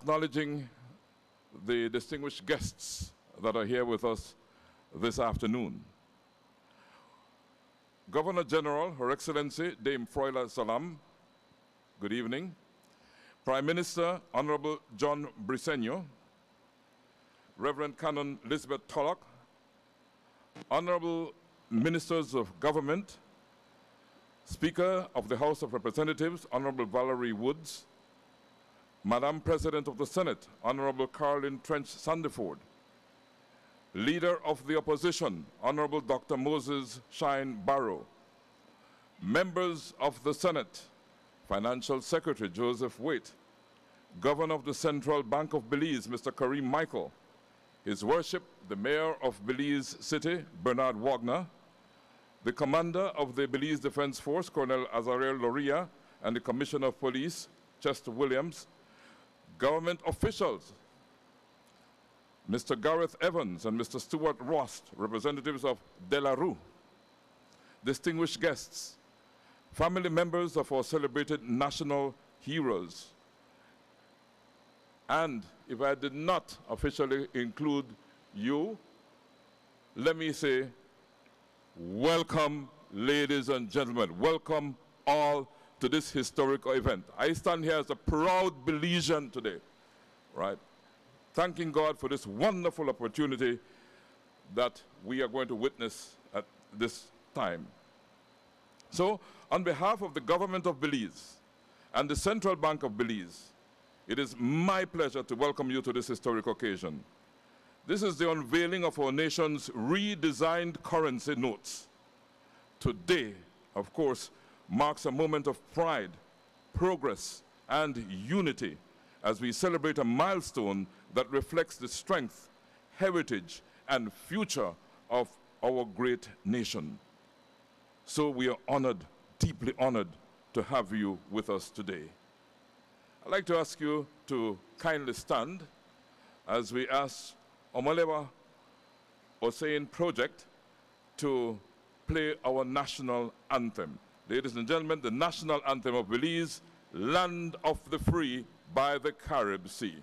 acknowledging the distinguished guests that are here with us this afternoon. Governor General, Her Excellency Dame Froila Salam, good evening. Prime Minister Honorable John Briceño, Reverend Canon Elizabeth Tulloch, Honorable Ministers of Government, Speaker of the House of Representatives, Honorable Valerie Woods, Madam President of the Senate, Honorable Caroline Trench Sandiford, Leader of the Opposition, Honorable Dr. Moses Shine Barrow, Members of the Senate, Financial Secretary Joseph Waite, Governor of the Central Bank of Belize, Mr. Kareem Michael, His Worship, the Mayor of Belize City, Bernard Wagner, the Commander of the Belize Defense Force, Colonel Azarel Loria, and the Commissioner of Police, Chester Williams, government officials, Mr. Gareth Evans and Mr. Stuart Rost, representatives of De La Rue, distinguished guests, family members of our celebrated national heroes, and if I did not officially include you, let me say, welcome, ladies and gentlemen. Welcome all to this historical event. I stand here as a proud Belizean today, right? Thanking God for this wonderful opportunity that we are going to witness at this time. So, on behalf of the government of Belize and the Central Bank of Belize, it is my pleasure to welcome you to this historic occasion. This is the unveiling of our nation's redesigned currency notes. Today, of course, marks a moment of pride, progress, and unity as we celebrate a milestone that reflects the strength, heritage, and future of our great nation. So we are honored, deeply honored, to have you with us today. I'd like to ask you to kindly stand as we ask Omalewa Osein Project to play our national anthem. Ladies and gentlemen, the national anthem of Belize, Land of the Free by the Carib Sea.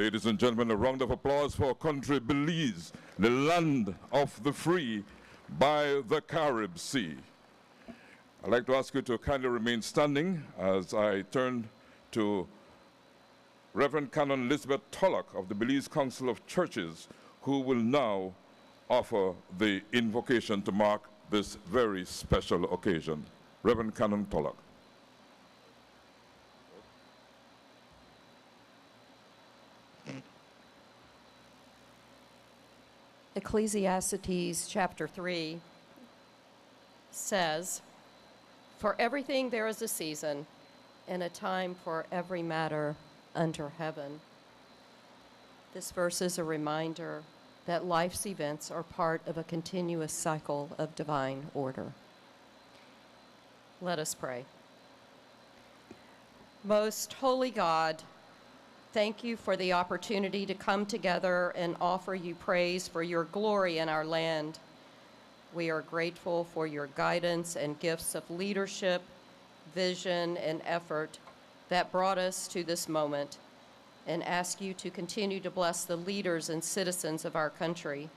Ladies and gentlemen, a round of applause for our country, Belize, the land of the free by the Carib Sea. I'd like to ask you to kindly remain standing as I turn to Reverend Canon Elizabeth Tulloch of the Belize Council of Churches, who will now offer the invocation to mark this very special occasion. Reverend Canon Tulloch. Ecclesiastes chapter 3 says, "For everything there is a season, and a time for every matter under heaven." This verse is a reminder that life's events are part of a continuous cycle of divine order. Let us pray. Most holy God, thank you for the opportunity to come together and offer you praise for your glory in our land. We are grateful for your guidance and gifts of leadership, vision, and effort that brought us to this moment, and ask you to continue to bless the leaders and citizens of our country.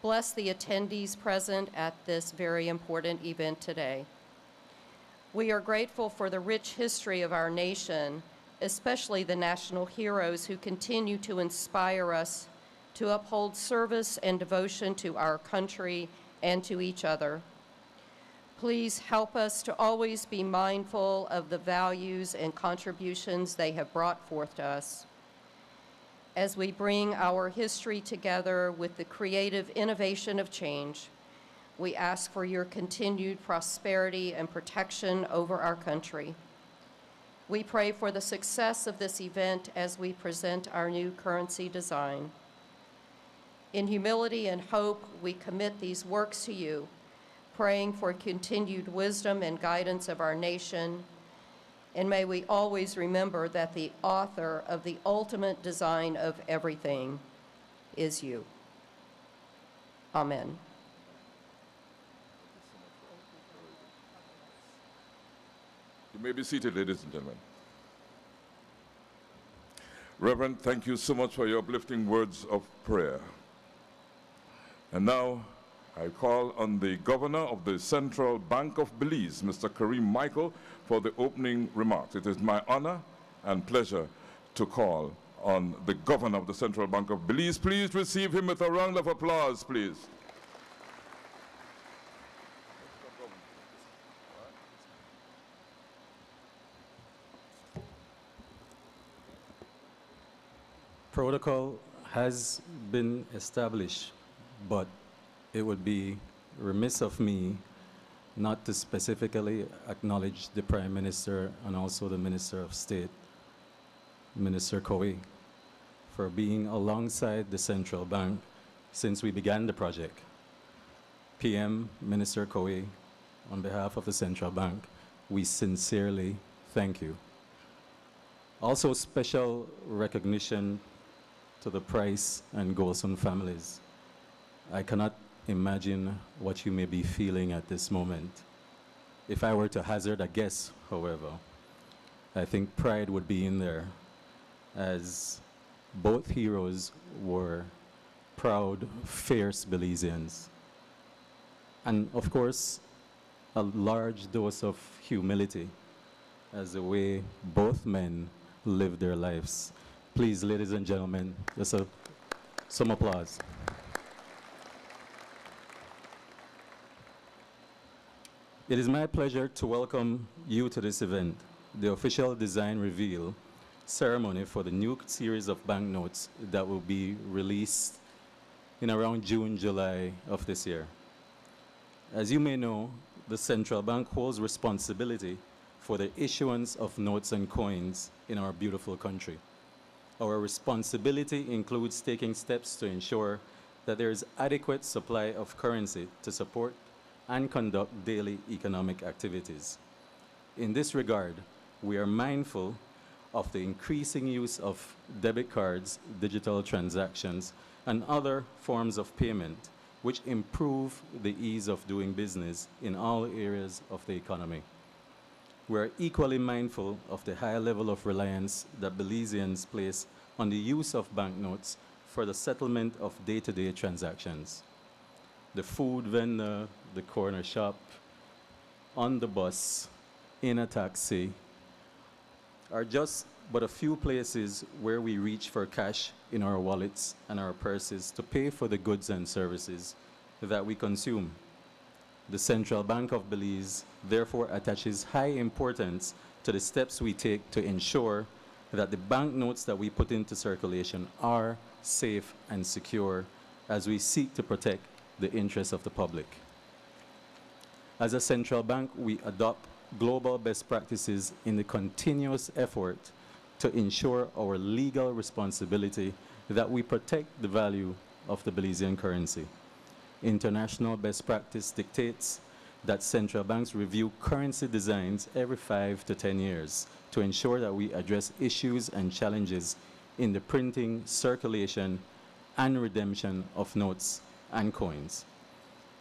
Bless the attendees present at this very important event today. We are grateful for the rich history of our nation, especially the national heroes who continue to inspire us to uphold service and devotion to our country and to each other. Please help us to always be mindful of the values and contributions they have brought forth to us. As we bring our history together with the creative innovation of change, we ask for your continued prosperity and protection over our country. We pray for the success of this event as we present our new currency design. In humility and hope, we commit these works to you, praying for continued wisdom and guidance of our nation. And may we always remember that the author of the ultimate design of everything is you. Amen. You may be seated, ladies and gentlemen. Reverend, thank you so much for your uplifting words of prayer. And now I call on the Governor of the Central Bank of Belize, Mr. Kareem Michael, for the opening remarks. It is my honor and pleasure to call on the Governor of the Central Bank of Belize. Please receive him with a round of applause, please. Protocol has been established, but it would be remiss of me not to specifically acknowledge the Prime Minister and also the Minister of State, Minister Coe, for being alongside the Central Bank since we began the project. PM, Minister Coe, on behalf of the Central Bank, we sincerely thank you. Also, special recognition to the Price and Golson families. I cannot imagine what you may be feeling at this moment. If I were to hazard a guess, however, I think pride would be in there, as both heroes were proud, fierce Belizeans. And of course, a large dose of humility as the way both men lived their lives. Please, ladies and gentlemen, just some applause. It is my pleasure to welcome you to this event, the official design reveal ceremony for the new series of banknotes that will be released in around June, July of this year. As you may know, the Central Bank holds responsibility for the issuance of notes and coins in our beautiful country. Our responsibility includes taking steps to ensure that there is adequate supply of currency to support and conduct daily economic activities. In this regard, we are mindful of the increasing use of debit cards, digital transactions, and other forms of payment, which improve the ease of doing business in all areas of the economy. We are equally mindful of the high level of reliance that Belizeans place on the use of banknotes for the settlement of day-to-day transactions. The food vendor, the corner shop, on the bus, in a taxi, are just but a few places where we reach for cash in our wallets and our purses to pay for the goods and services that we consume. The Central Bank of Belize therefore attaches high importance to the steps we take to ensure that the banknotes that we put into circulation are safe and secure as we seek to protect the interests of the public. As a central bank, we adopt global best practices in the continuous effort to ensure our legal responsibility that we protect the value of the Belizean currency. International best practice dictates that central banks review currency designs every 5 to 10 years to ensure that we address issues and challenges in the printing, circulation, and redemption of notes and coins.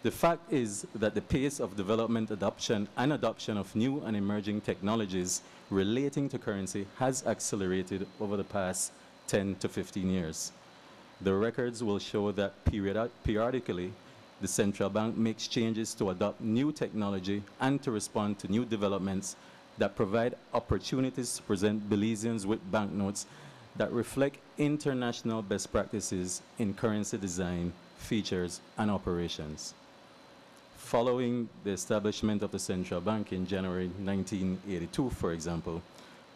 The fact is that the pace of development, adoption of new and emerging technologies relating to currency has accelerated over the past 10 to 15 years. The records will show that periodically, the central bank makes changes to adopt new technology and to respond to new developments that provide opportunities to present Belizeans with banknotes that reflect international best practices in currency design, features, and operations. Following the establishment of the central bank in January 1982, for example,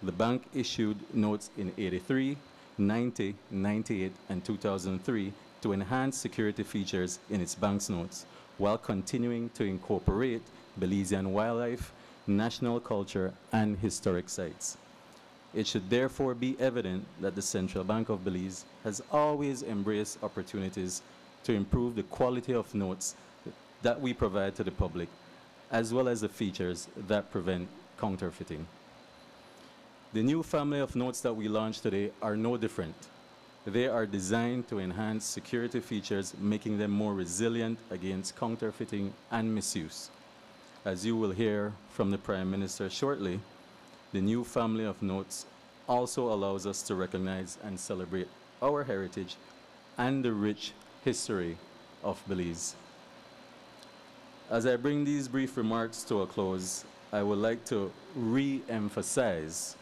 the bank issued notes in 83, 90, 98, and 2003 to enhance security features in its banknotes while continuing to incorporate Belizean wildlife, national culture, and historic sites. It should therefore be evident that the Central Bank of Belize has always embraced opportunities to improve the quality of notes that we provide to the public, as well as the features that prevent counterfeiting. The new family of notes that we launched today are no different. They are designed to enhance security features, making them more resilient against counterfeiting and misuse. As you will hear from the Prime Minister shortly, the new family of notes also allows us to recognize and celebrate our heritage and the rich history of Belize. As I bring these brief remarks to a close, I would like to re-emphasize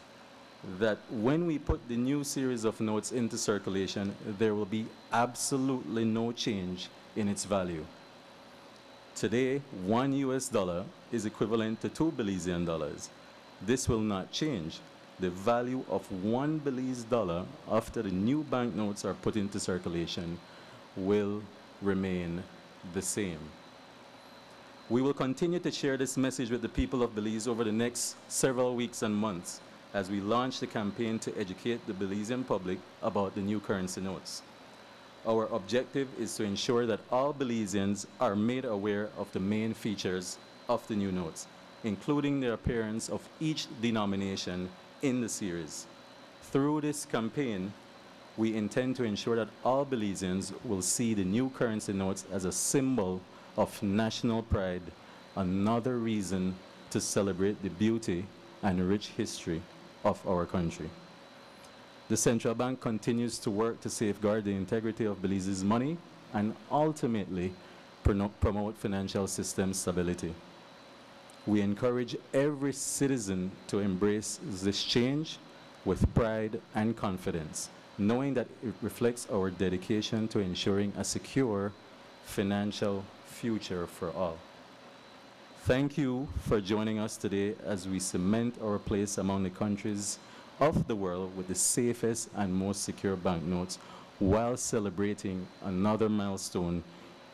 that when we put the new series of notes into circulation, there will be absolutely no change in its value. Today, $1 US is equivalent to 2 Belizean dollars. This will not change. The value of $1 Belize after the new banknotes are put into circulation will remain the same. We will continue to share this message with the people of Belize over the next several weeks and months as we launch the campaign to educate the Belizean public about the new currency notes. Our objective is to ensure that all Belizeans are made aware of the main features of the new notes, including the appearance of each denomination in the series. Through this campaign, we intend to ensure that all Belizeans will see the new currency notes as a symbol of national pride, another reason to celebrate the beauty and rich history of our country. The Central Bank continues to work to safeguard the integrity of Belize's money and ultimately promote financial system stability. We encourage every citizen to embrace this change with pride and confidence, knowing that it reflects our dedication to ensuring a secure financial future for all. Thank you for joining us today as we cement our place among the countries of the world with the safest and most secure banknotes while celebrating another milestone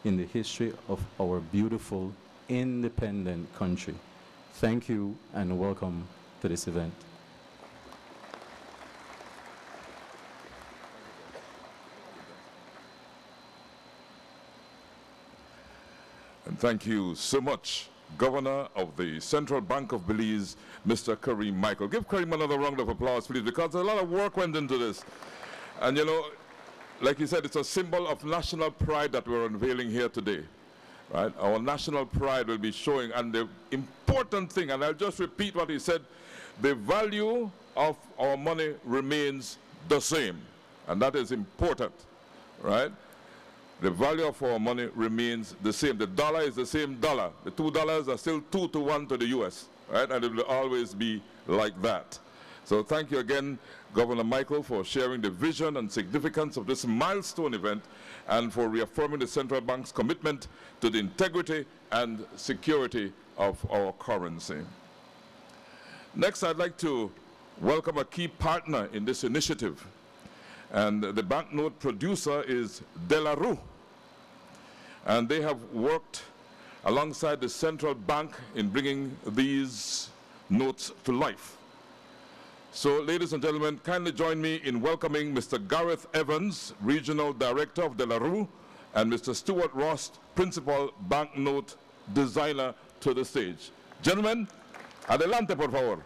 in the history of our beautiful, independent country. Thank you and welcome to this event. And thank you so much, Governor of the Central Bank of Belize, Mr. Kareem Michael. Give Kareem another round of applause, please, because a lot of work went into this. And you know, like you said, it's a symbol of national pride that we're unveiling here today. Right? Our national pride will be showing, and the important thing, and I'll just repeat what he said, the value of our money remains the same. and that is important, right? The value of our money remains the same. The dollar is the same dollar. The $2 are still 2 to 1 to the US, right? And it will always be like that. So thank you again, Governor Michael, for sharing the vision and significance of this milestone event and for reaffirming the central bank's commitment to the integrity and security of our currency. Next, I'd like to welcome a key partner in this initiative. And the banknote producer is De La Rue. And they have worked alongside the central bank in bringing these notes to life. So, ladies and gentlemen, kindly join me in welcoming Mr. Gareth Evans, Regional Director of De La Rue, and Mr. Stuart Ross, Principal Banknote Designer, to the stage. Gentlemen, adelante, por favor.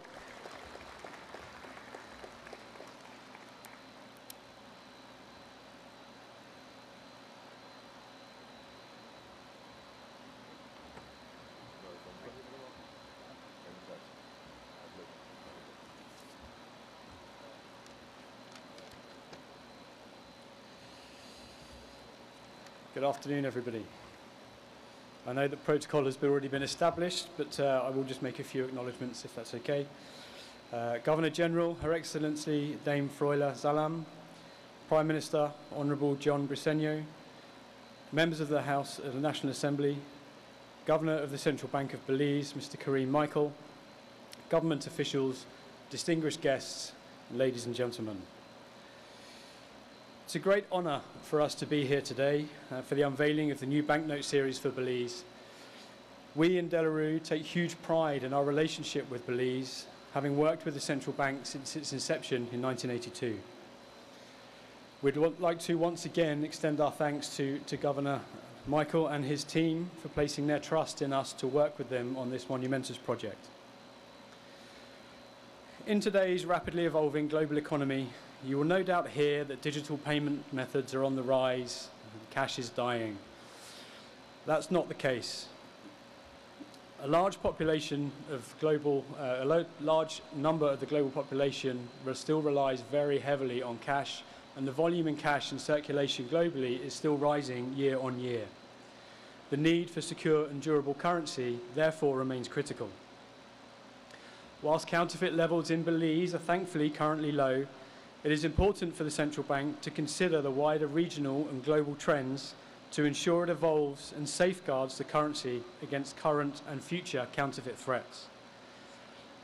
Good afternoon, everybody. I know that protocol has already been established, but I will just make a few acknowledgements, if that's okay. Governor General, Her Excellency Dame Froila Zalam, Prime Minister, Honourable John Briceño, members of the House of the National Assembly, Governor of the Central Bank of Belize, Mr. Kareem Michael, government officials, distinguished guests, ladies and gentlemen. It's a great honour for us to be here today for the unveiling of the new banknote series for Belize. We in De La Rue take huge pride in our relationship with Belize, having worked with the central bank since its inception in 1982. We'd like to once again extend our thanks to Governor Michael and his team for placing their trust in us to work with them on this monumentous project. In today's rapidly evolving global economy, you will no doubt hear that digital payment methods are on the rise and cash is dying. That's not the case. A large number of the global population still relies very heavily on cash, and the volume in cash in circulation globally is still rising year on year. The need for secure and durable currency therefore remains critical. Whilst counterfeit levels in Belize are thankfully currently low, it is important for the central bank to consider the wider regional and global trends to ensure it evolves and safeguards the currency against current and future counterfeit threats.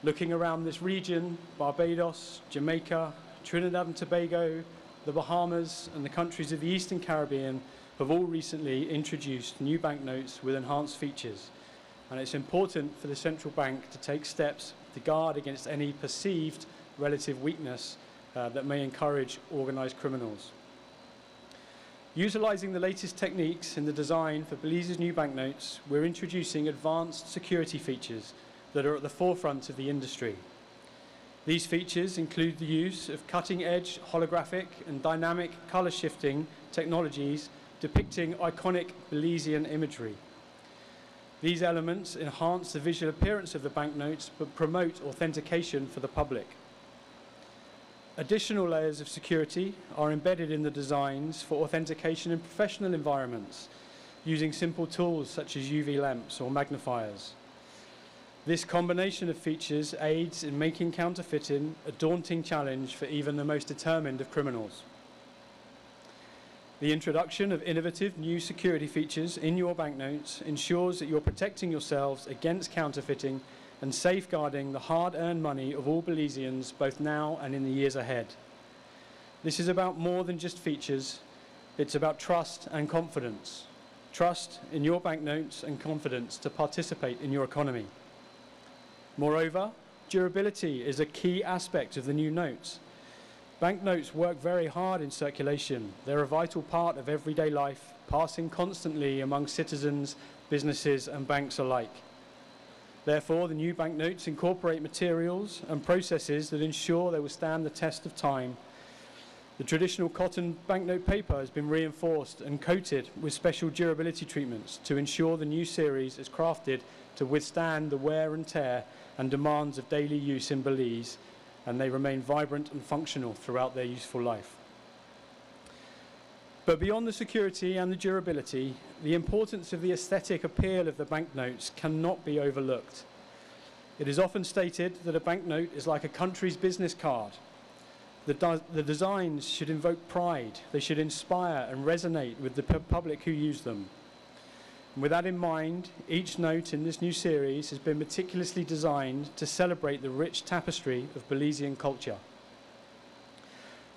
Looking around this region, Barbados, Jamaica, Trinidad and Tobago, the Bahamas and the countries of the Eastern Caribbean have all recently introduced new banknotes with enhanced features, and it's important for the central bank to take steps to guard against any perceived relative weakness that may encourage organised criminals. Utilising the latest techniques in the design for Belize's new banknotes, we're introducing advanced security features that are at the forefront of the industry. These features include the use of cutting-edge holographic and dynamic colour-shifting technologies depicting iconic Belizean imagery. These elements enhance the visual appearance of the banknotes but promote authentication for the public. Additional layers of security are embedded in the designs for authentication in professional environments, using simple tools such as UV lamps or magnifiers. This combination of features aids in making counterfeiting a daunting challenge for even the most determined of criminals. The introduction of innovative new security features in your banknotes ensures that you're protecting yourselves against counterfeiting and safeguarding the hard-earned money of all Belizeans, both now and in the years ahead. This is about more than just features. It's about trust and confidence. Trust in your banknotes and confidence to participate in your economy. Moreover, durability is a key aspect of the new notes. Banknotes work very hard in circulation. They're a vital part of everyday life, passing constantly among citizens, businesses, and banks alike. Therefore, the new banknotes incorporate materials and processes that ensure they will stand the test of time. The traditional cotton banknote paper has been reinforced and coated with special durability treatments to ensure the new series is crafted to withstand the wear and tear and demands of daily use in Belize, and they remain vibrant and functional throughout their useful life. But beyond the security and the durability, the importance of the aesthetic appeal of the banknotes cannot be overlooked. It is often stated that a banknote is like a country's business card. The designs should invoke pride. They should inspire and resonate with the public who use them. And with that in mind, each note in this new series has been meticulously designed to celebrate the rich tapestry of Belizean culture.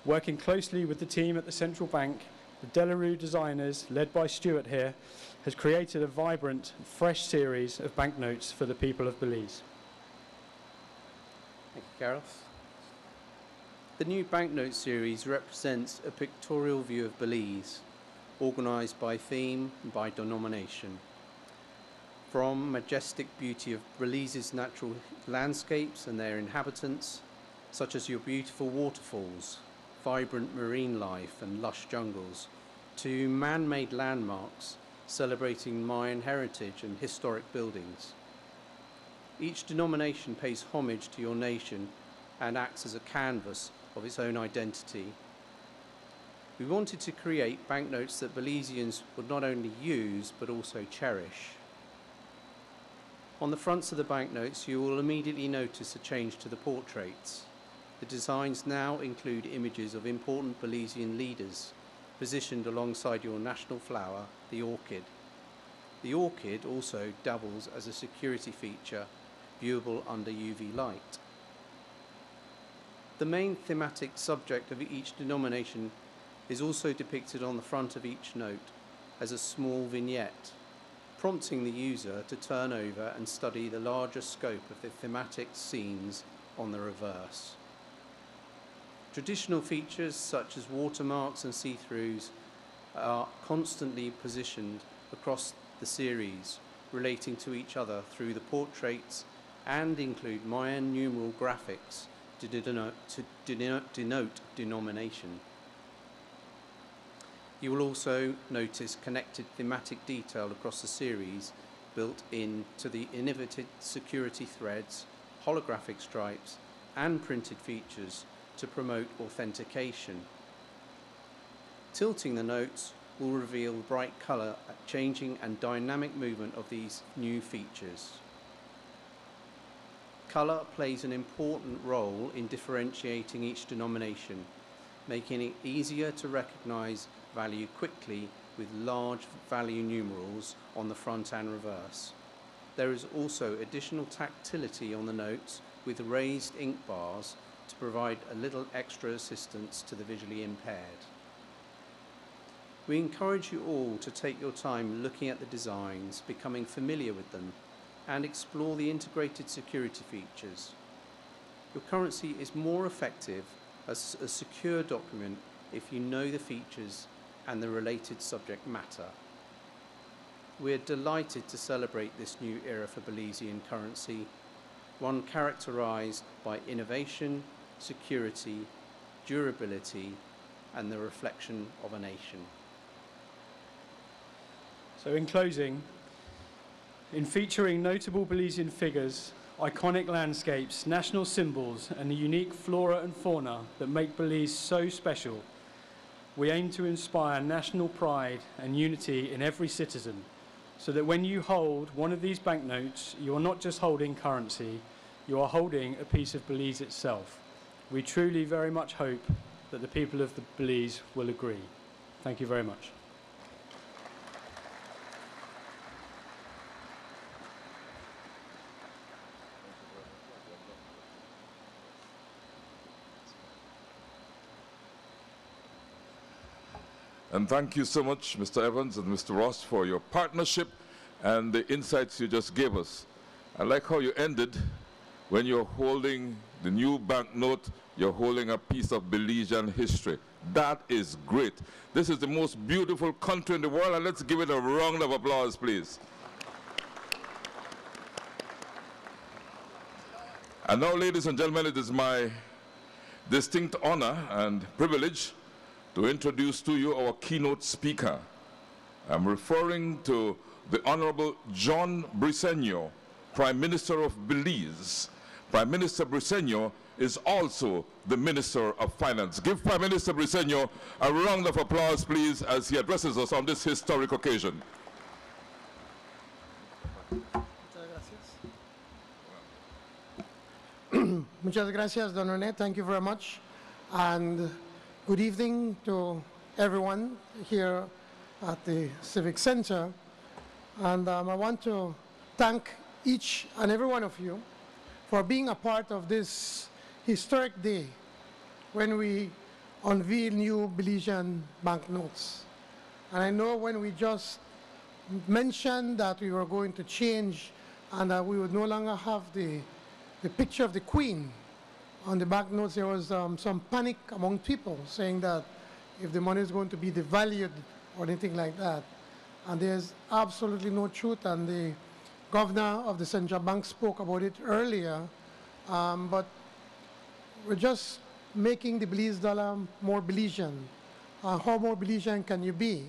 Working closely with the team at the Central Bank, the Delarue designers, led by Stuart here, has created a vibrant, fresh series of banknotes for the people of Belize. Thank you, Gareth. The new banknote series represents a pictorial view of Belize, organised by theme and by denomination. From majestic beauty of Belize's natural landscapes and their inhabitants, such as your beautiful waterfalls, vibrant marine life and lush jungles, to man-made landmarks celebrating Mayan heritage and historic buildings. Each denomination pays homage to your nation and acts as a canvas of its own identity. We wanted to create banknotes that Belizeans would not only use but also cherish. On the fronts of the banknotes, you will immediately notice a change to the portraits. The designs now include images of important Belizean leaders positioned alongside your national flower, the orchid. The orchid also doubles as a security feature, viewable under UV light. The main thematic subject of each denomination is also depicted on the front of each note as a small vignette, prompting the user to turn over and study the larger scope of the thematic scenes on the reverse. Traditional features such as watermarks and see-throughs are constantly positioned across the series, relating to each other through the portraits, and include Mayan numeral graphics to denote denomination. You will also notice connected thematic detail across the series built into the innovative security threads, holographic stripes, and printed features to promote authentication. Tilting the notes will reveal bright colour, changing and dynamic movement of these new features. Colour plays an important role in differentiating each denomination, making it easier to recognise value quickly with large value numerals on the front and reverse. There is also additional tactility on the notes with raised ink bars to provide a little extra assistance to the visually impaired. We encourage you all to take your time looking at the designs, becoming familiar with them, and explore the integrated security features. Your currency is more effective as a secure document if you know the features and the related subject matter. We're delighted to celebrate this new era for Belizean currency, one characterized by innovation, security, durability, and the reflection of a nation. So in closing, in featuring notable Belizean figures, iconic landscapes, national symbols, and the unique flora and fauna that make Belize so special, we aim to inspire national pride and unity in every citizen, so that when you hold one of these banknotes, you are not just holding currency, you are holding a piece of Belize itself. We truly very much hope that the people of the Belize will agree. Thank you very much. And thank you so much, Mr. Evans and Mr. Ross, for your partnership and the insights you just gave us. I like how you ended when you're holding the new banknote, you're holding a piece of Belizean history. That is great. This is the most beautiful country in the world, and let's give it a round of applause, please. And now, ladies and gentlemen, it is my distinct honor and privilege to introduce to you our keynote speaker. I'm referring to the Honorable John Briceño, Prime Minister of Belize. Prime Minister Briceño is also the Minister of Finance. Give Prime Minister Briceño a round of applause, please, as he addresses us on this historic occasion. Muchas gracias, Don René. Thank you very much. And good evening to everyone here at the Civic Center. And I want to thank each and every one of you for being a part of this historic day when we unveil new Belizean banknotes. And I know when we just mentioned that we were going to change and that we would no longer have the picture of the Queen on the banknotes, there was some panic among people saying that if the money is going to be devalued or anything like that. And there's absolutely no truth, and the governor of the Central Bank spoke about it earlier, but we're just making the Belize dollar more Belizean. How more Belizean can you be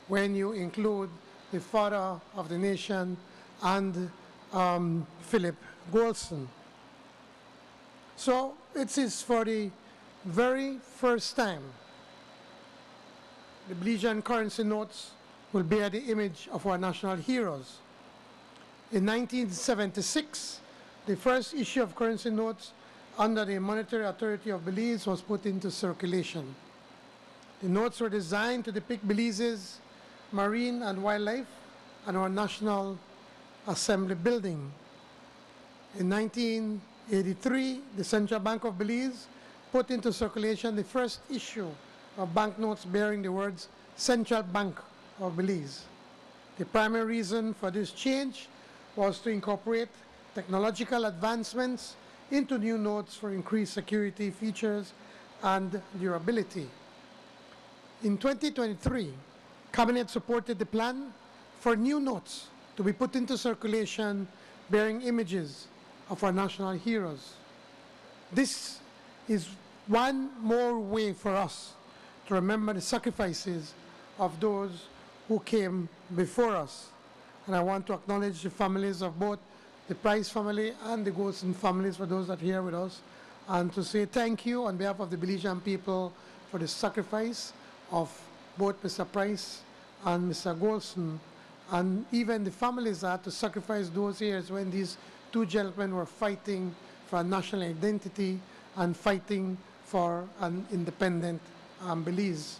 when you include the father of the nation and Philip Goldson? So it is for the very first time the Belizean currency notes will bear the image of our national heroes. In 1976, the first issue of currency notes under the Monetary Authority of Belize was put into circulation. The notes were designed to depict Belize's marine and wildlife and our National Assembly building. In 1983, the Central Bank of Belize put into circulation the first issue of banknotes bearing the words Central Bank of Belize. The primary reason for this change was to incorporate technological advancements into new notes for increased security features and durability. In 2023, Cabinet supported the plan for new notes to be put into circulation bearing images of our national heroes. This is one more way for us to remember the sacrifices of those who came before us. And I want to acknowledge the families of both the Price family and the Goldson families, for those that are here with us, and to say thank you on behalf of the Belizean people for the sacrifice of both Mr. Price and Mr. Goldson, and even the families that had to sacrifice those years when these two gentlemen were fighting for a national identity and fighting for an independent Belize.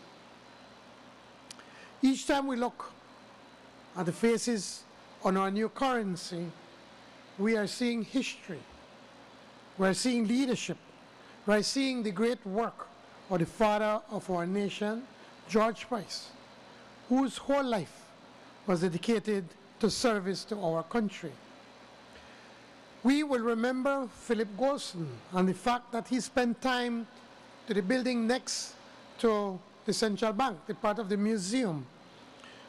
Each time we look at the faces on our new currency, we are seeing history. We're seeing leadership. We're seeing the great work of the father of our nation, George Price, whose whole life was dedicated to service to our country. We will remember Philip Goldson and the fact that he spent time to the building next to the Central Bank, the part of the museum,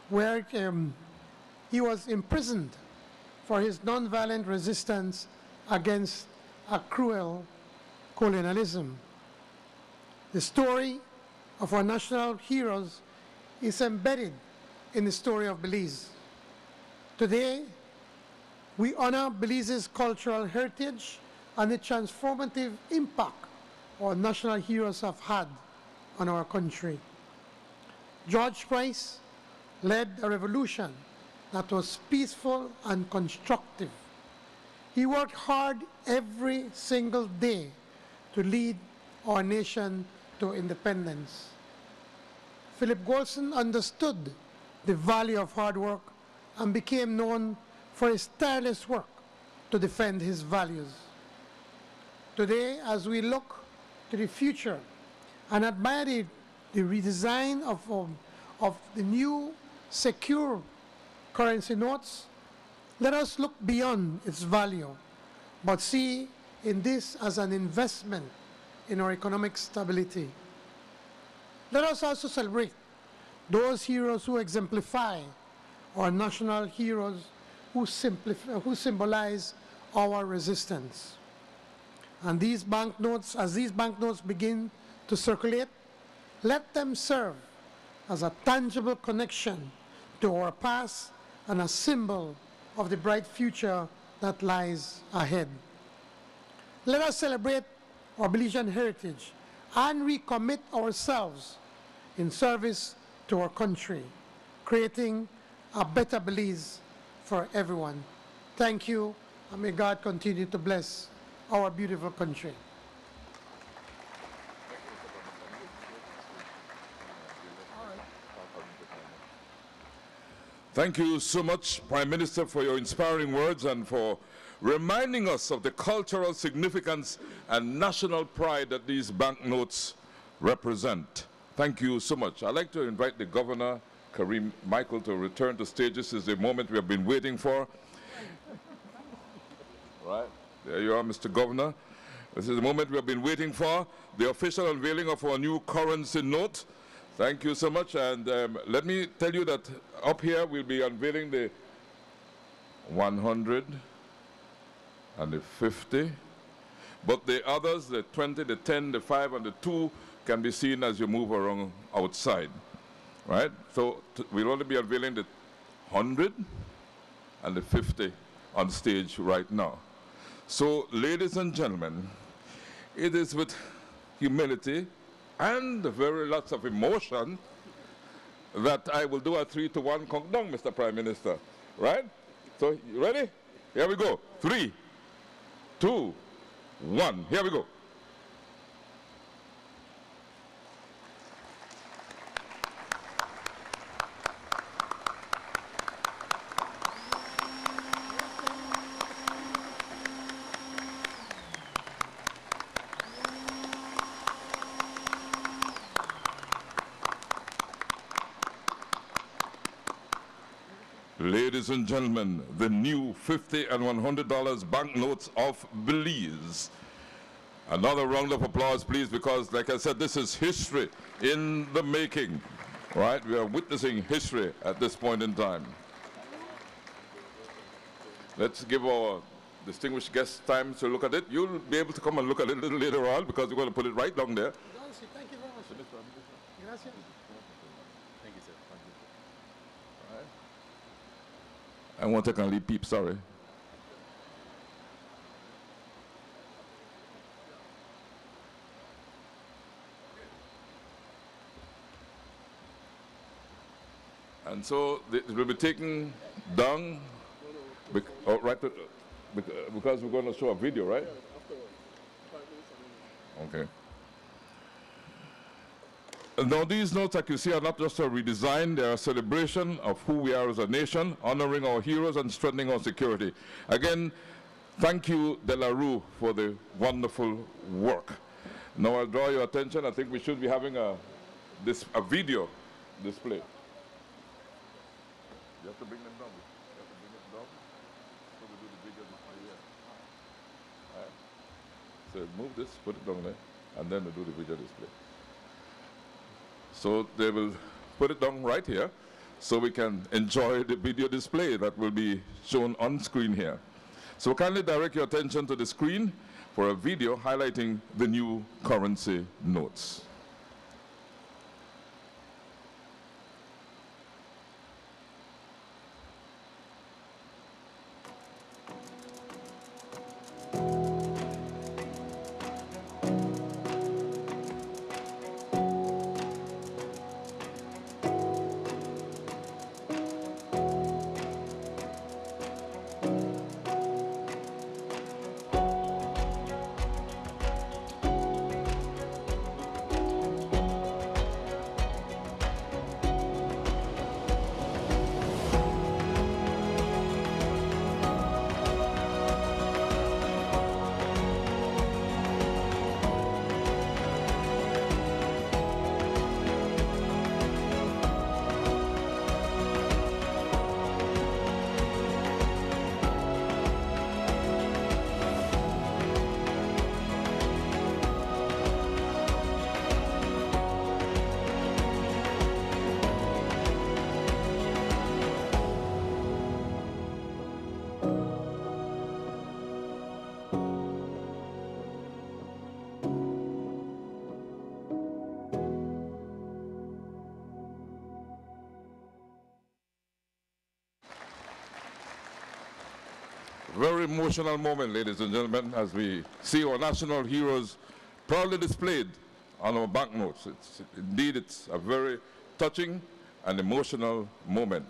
where he was imprisoned for his nonviolent resistance against a cruel colonialism. The story of our national heroes is embedded in the story of Belize. Today, we honor Belize's cultural heritage and the transformative impact our national heroes have had on our country. George Price led a revolution that was peaceful and constructive. He worked hard every single day to lead our nation to independence. Philip Goldson understood the value of hard work and became known for his tireless work to defend his values. Today, as we look to the future and admire the redesign of the new secure currency notes, let us look beyond its value, but see in this as an investment in our economic stability. Let us also celebrate those heroes who exemplify our national heroes who symbolize our resistance. And these banknotes, as these banknotes begin to circulate, let them serve as a tangible connection to our past and a symbol of the bright future that lies ahead. Let us celebrate our Belizean heritage and recommit ourselves in service to our country, creating a better Belize for everyone. Thank you, and may God continue to bless our beautiful country. Thank you so much, Prime Minister, for your inspiring words and for reminding us of the cultural significance and national pride that these banknotes represent. Thank you so much. I'd like to invite the Governor, Kareem Michael, to return to stage. This is the moment we have been waiting for. Right, there you are, Mr. Governor. This is the moment we have been waiting for, the official unveiling of our new currency note. Thank you so much, and let me tell you that up here we'll be unveiling the 100 and the 50, but the others, the 20, the 10, the 5, and the 2 can be seen as you move around outside, right? So we'll only be unveiling the 100 and the 50 on stage right now. So, ladies and gentlemen, it is with humility and very lots of emotion that I will do a 3-to-1 countdown, Mr. Prime Minister. Right? So, you ready? Here we go. 3, 2, 1. Here we go. Ladies and gentlemen, the new $50 and $100 banknotes of Belize. Another round of applause, please, because, like I said, this is history in the making, right? We are witnessing history at this point in time. Let's give our distinguished guests time to look at it. You'll be able to come and look at it a little later on because we're going to put it right down there. Thank you very much. Gracias. Thank you, sir. Thank you. All right. I won't take and leave peep, sorry. And so it will be taken down because we're going to show a video, right? Okay. Now, these notes, like you see, are not just a redesign, they are a celebration of who we are as a nation, honoring our heroes and strengthening our security. Again, thank you, De La Rue, for the wonderful work. Now, I'll draw your attention. I think we should be having a video display. You have to bring them down. You have to bring it down. So we do the video display here. All right. So move this, put it down there, and then we do the video display. So they will put it down right here so we can enjoy the video display that will be shown on screen here. So kindly direct your attention to the screen for a video highlighting the new currency notes. Very emotional moment, ladies and gentlemen, as we see our national heroes proudly displayed on our banknotes. Indeed, it's a very touching and emotional moment.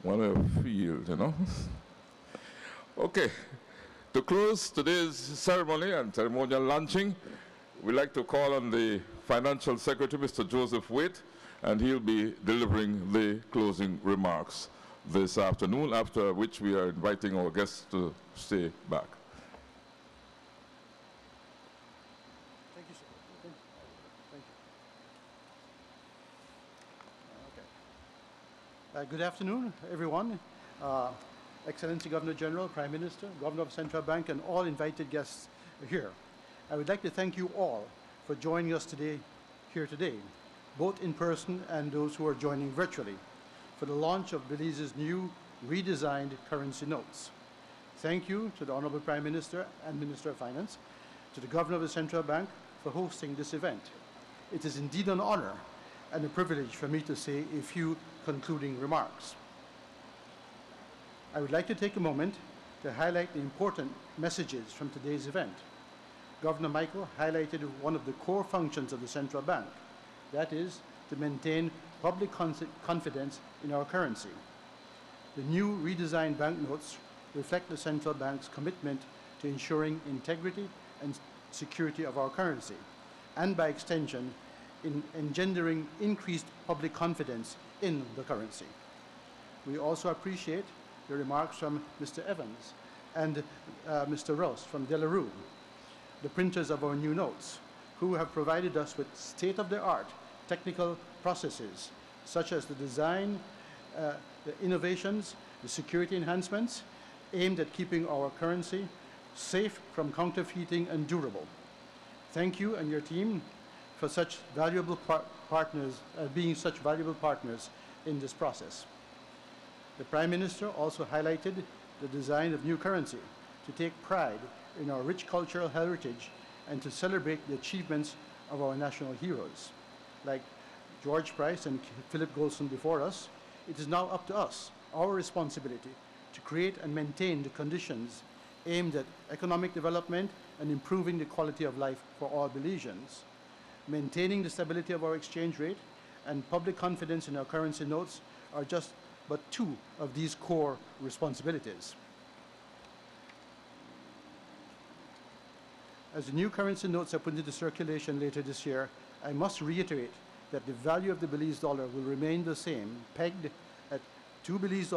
One I feel, you know. Okay, to close today's ceremony and ceremonial launching, we'd like to call on the Financial Secretary, Mr. Joseph Waite, and he'll be delivering the closing remarks this afternoon, after which we are inviting our guests to stay back. Thank you, sir. Thank you. Okay. Good afternoon, everyone. Excellency Governor General, Prime Minister, Governor of Central Bank, and all invited guests here. I would like to thank you all for joining us here today, both in person and those who are joining virtually, for the launch of Belize's new redesigned currency notes. Thank you to the Honorable Prime Minister and Minister of Finance, to the Governor of the Central Bank for hosting this event. It is indeed an honor and a privilege for me to say a few concluding remarks. I would like to take a moment to highlight the important messages from today's event. Governor Michael highlighted one of the core functions of the central bank, that is, to maintain public confidence in our currency. The new redesigned banknotes reflect the central bank's commitment to ensuring integrity and security of our currency, and by extension, in engendering increased public confidence in the currency. We also appreciate the remarks from Mr. Evans and Mr. Ross from Delarue, the printers of our new notes, who have provided us with state-of-the-art technical processes, such as the design, the innovations, the security enhancements, aimed at keeping our currency safe from counterfeiting and durable. Thank you and your team for such valuable partners, being such valuable partners in this process. The Prime Minister also highlighted the design of new currency to take pride in our rich cultural heritage and to celebrate the achievements of our national heroes. Like George Price and Philip Golson before us, it is now up to us, our responsibility, to create and maintain the conditions aimed at economic development and improving the quality of life for all Belizeans. Maintaining the stability of our exchange rate and public confidence in our currency notes are just but two of these core responsibilities. As the new currency notes are put into circulation later this year, I must reiterate that the value of the Belize dollar will remain the same, pegged at $2 Belize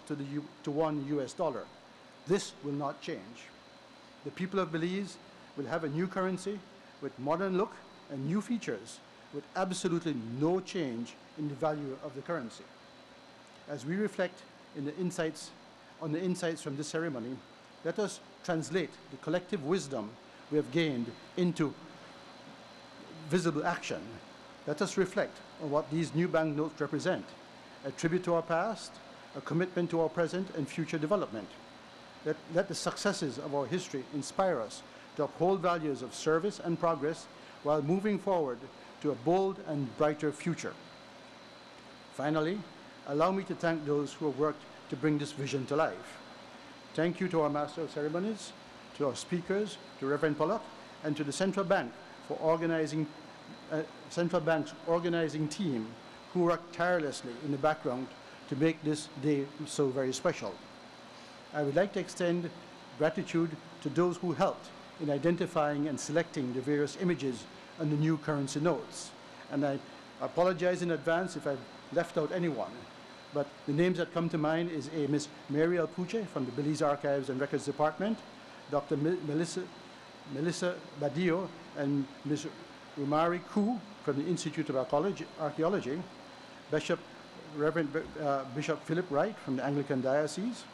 to $1 US dollar. This will not change. The people of Belize will have a new currency with modern look and new features, with absolutely no change in the value of the currency. As we reflect on the insights from this ceremony, let us translate the collective wisdom we have gained into visible action. Let us reflect on what these new banknotes represent: a tribute to our past, a commitment to our present and future development. Let the successes of our history inspire us to uphold values of service and progress while moving forward to a bold and brighter future. Finally, allow me to thank those who have worked to bring this vision to life. Thank you to our Master of Ceremonies, to our speakers, to Reverend Pollock, and to the Central Bank for Central Bank's organizing team, who worked tirelessly in the background to make this day so very special. I would like to extend gratitude to those who helped in identifying and selecting the various images on the new currency notes. And I apologize in advance if I've left out anyone, but the names that come to mind is Miss Mary Alpuche from the Belize Archives and Records Department, Dr. Melissa Badillo and Ms. Rumari Koo from the Institute of Archaeology, Reverend Bishop Philip Wright from the Anglican Diocese,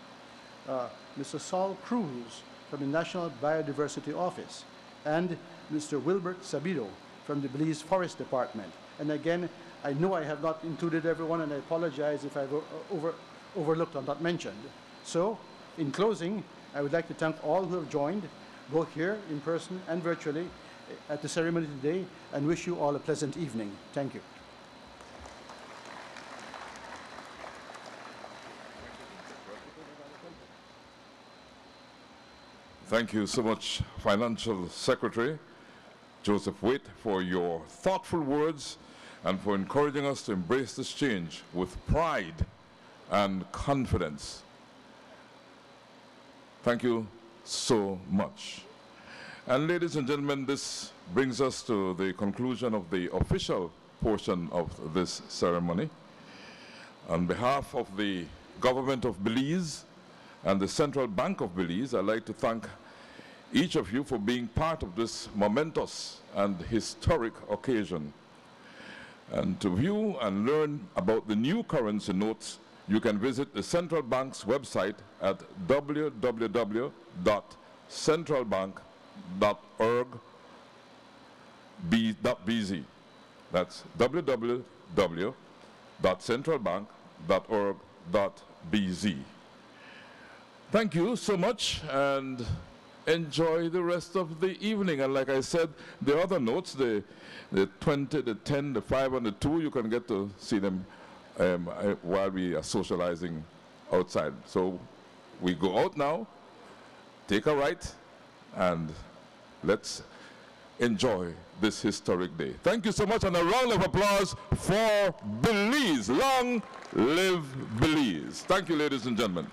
Mr. Saul Cruz from the National Biodiversity Office, and Mr. Wilbert Sabido from the Belize Forest Department. And again, I know I have not included everyone, and I apologize if I've overlooked or not mentioned. So, in closing, I would like to thank all who have joined, both here in person and virtually, at the ceremony today, and wish you all a pleasant evening. Thank you. Thank you so much, Financial Secretary Joseph Waite, for your thoughtful words and for encouraging us to embrace this change with pride and confidence. Thank you so much. And ladies and gentlemen, this brings us to the conclusion of the official portion of this ceremony. On behalf of the government of Belize and the Central Bank of Belize, I'd like to thank each of you for being part of this momentous and historic occasion. And to view and learn about the new currency notes, you can visit the Central Bank's website at www.centralbank.org.bz. That's www.centralbank.org.bz. Thank you so much, and enjoy the rest of the evening. And like I said, the other notes, the 20, the 10, the 5, and the 2, you can get to see them while we are socializing outside. So we go out now, take a right, and let's enjoy this historic day. Thank you so much, and a round of applause for Belize. Long live Belize. Thank you, ladies and gentlemen.